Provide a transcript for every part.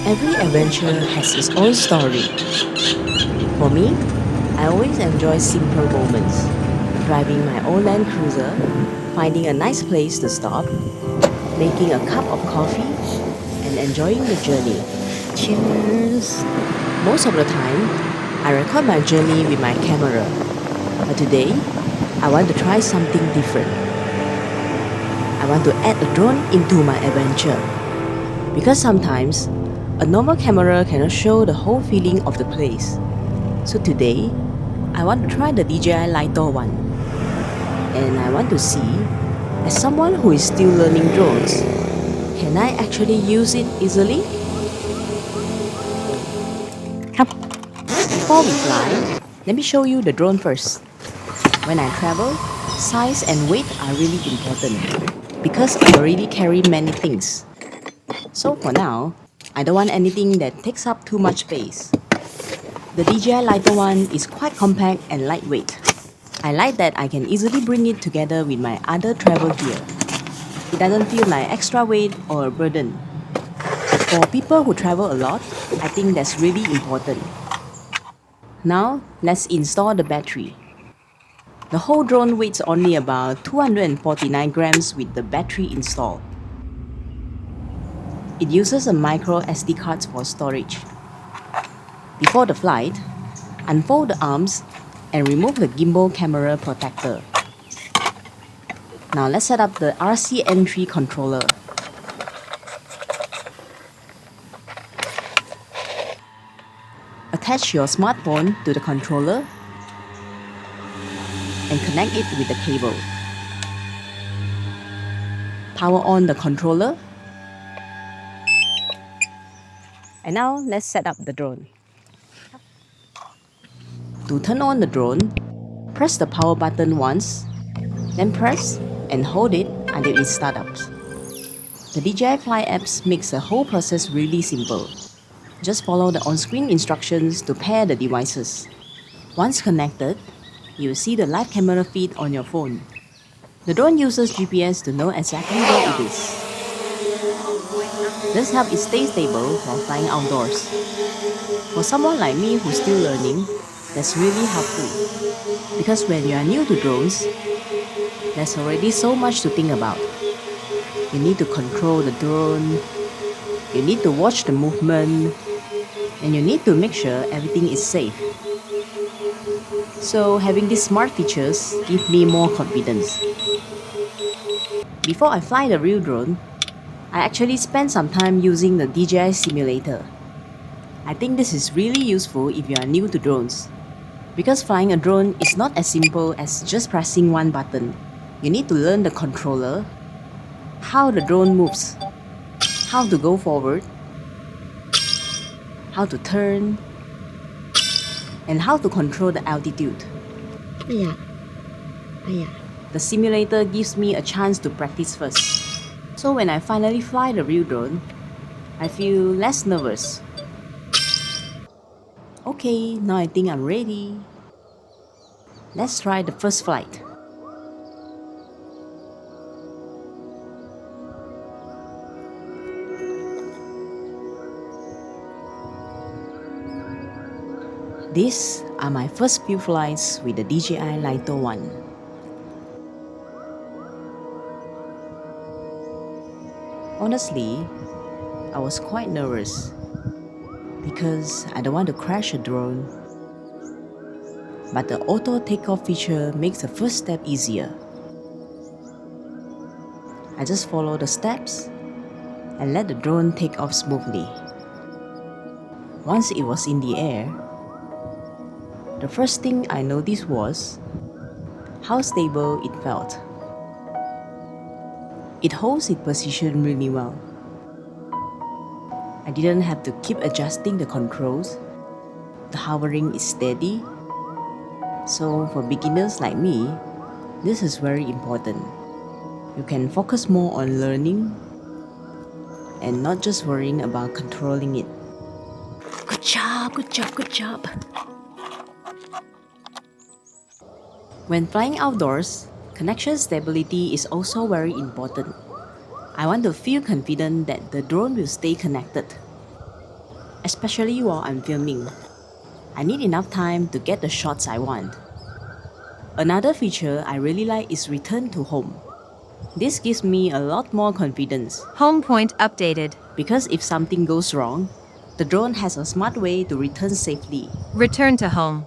Every adventure has its own story. For me, I always enjoy simple moments. Driving my own Land Cruiser, finding a nice place to stop, making a cup of coffee, and enjoying the journey. Cheers! Most of the time, I record my journey with my camera. But today, I want to try something different. I want to add a drone into my adventure. Because sometimes, a normal camera cannot show the whole feeling of the place. So today, I want to try the DJI Lito one. And I want to see, as someone who is still learning drones, can I actually use it easily? Come. Before we fly, let me show you the drone first. When I travel, size and weight are really important because I already carry many things. So for now, I don't want anything that takes up too much space. The DJI Lito one is quite compact and lightweight. I like that I can easily bring it together with my other travel gear. It doesn't feel like extra weight or a burden. For people who travel a lot, I think that's really important. Now, let's install the battery. The whole drone weighs only about 249 grams with the battery installed. It uses a micro SD card for storage. Before the flight, unfold the arms and remove the gimbal camera protector. Now let's set up the RC entry controller. Attach your smartphone to the controller and connect it with the cable. Power on the controller. And now let's set up the drone. To turn on the drone, press the power button once, then press and hold it until it starts. The DJI Fly apps makes the whole process really simple. Just follow the on-screen instructions to pair the devices. Once connected, you will see the live camera feed on your phone. The drone uses GPS to know exactly where it is. This helps it stay stable while flying outdoors. For someone like me who's still learning, that's really helpful. Because when you are new to drones, there's already so much to think about. You need to control the drone, you need to watch the movement, and you need to make sure everything is safe. So having these smart features give me more confidence. Before I fly the real drone, I actually spent some time using the DJI simulator. I think this is really useful if you are new to drones. Because flying a drone is not as simple as just pressing one button. You need to learn the controller, how the drone moves, how to go forward, how to turn, and how to control the altitude. The simulator gives me a chance to practice first. So when I finally fly the real drone, I feel less nervous. Okay, now I think I'm ready. Let's try the first flight. These are my first few flights with the DJI Lito one. Honestly, I was quite nervous because I don't want to crash a drone. But the auto takeoff feature makes the first step easier. I just follow the steps and let the drone take off smoothly. Once it was in the air, the first thing I noticed was how stable it felt. It holds its position really well. I didn't have to keep adjusting the controls. The hovering is steady. So for beginners like me, this is very important. You can focus more on learning and not just worrying about controlling it. Good job, good job, good job. When flying outdoors, connection stability is also very important. I want to feel confident that the drone will stay connected. especially while I'm filming. I need enough time to get the shots I want. Another feature I really like is return to home. This gives me a lot more confidence. Home point updated. Because if something goes wrong, the drone has a smart way to return safely. Return to home.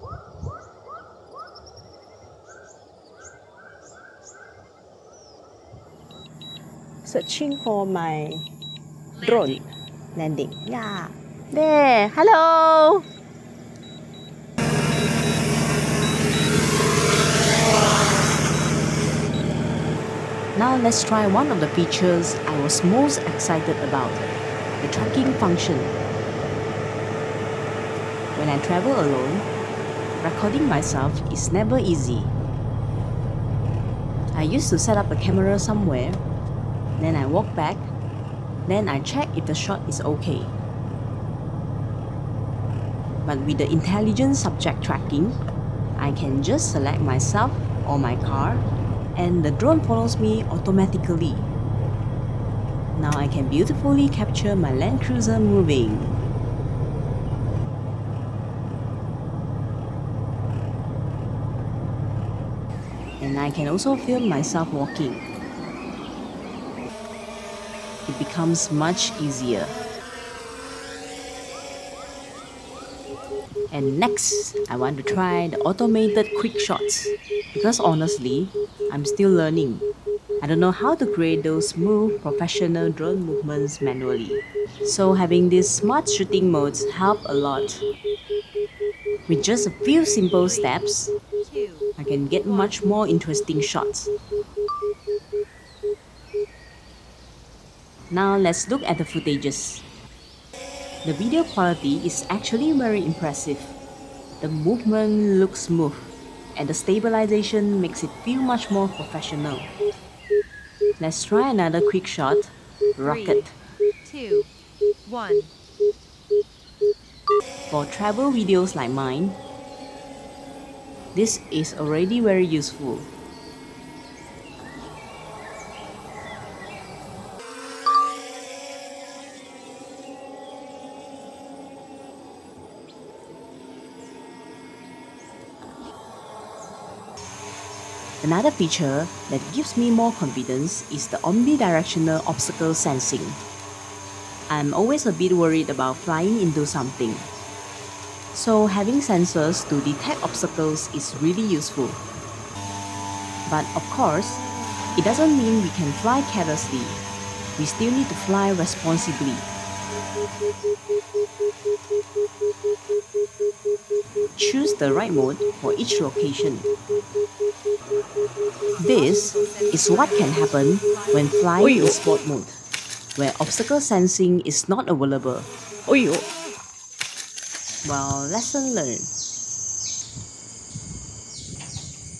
Searching for my drone. Landing. Yeah. There. Hello. Now let's try one of the features I was most excited about, the tracking function. When I travel alone, recording myself is never easy. I used to set up a camera somewhere, then I walk back, then I check if the shot is okay. But with the intelligent subject tracking, I can just select myself or my car and the drone follows me automatically. Now I can beautifully capture my Land Cruiser moving. And I can also film myself walking. It becomes much easier. And next, I want to try the automated quick shots because honestly, I'm still learning. I don't know how to create those smooth, professional drone movements manually. So having these smart shooting modes help a lot. With just a few simple steps, I can get much more interesting shots. Now let's look at the footages. The video quality is actually very impressive. The movement looks smooth and the stabilization makes it feel much more professional. Let's try another quick shot. Rocket. 3, 2, 1. For travel videos like mine, this is already very useful. Another feature that gives me more confidence is the omnidirectional obstacle sensing. I'm always a bit worried about flying into something. So having sensors to detect obstacles is really useful. But of course, it doesn't mean we can fly carelessly. We still need to fly responsibly. Choose the right mode for each location. This is what can happen when flying in sport mode, where obstacle sensing is not available. Well, lesson learned.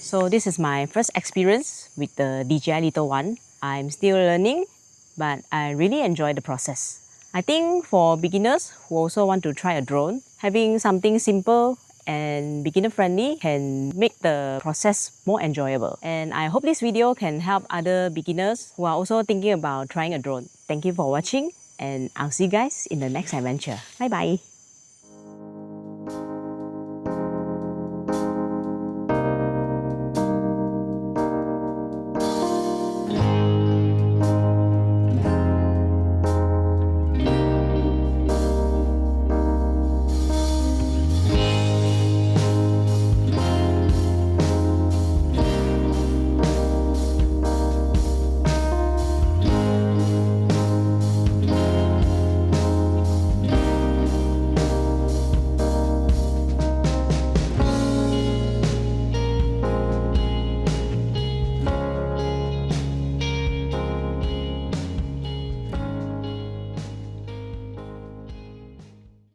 So this is my first experience with the DJI Lito one. I'm still learning, but I really enjoy the process. I think for beginners who also want to try a drone, having something simple and beginner friendly can make the process more enjoyable. And I hope this video can help other beginners who are also thinking about trying a drone. Thank you for watching and I'll see you guys in the next adventure. Bye bye.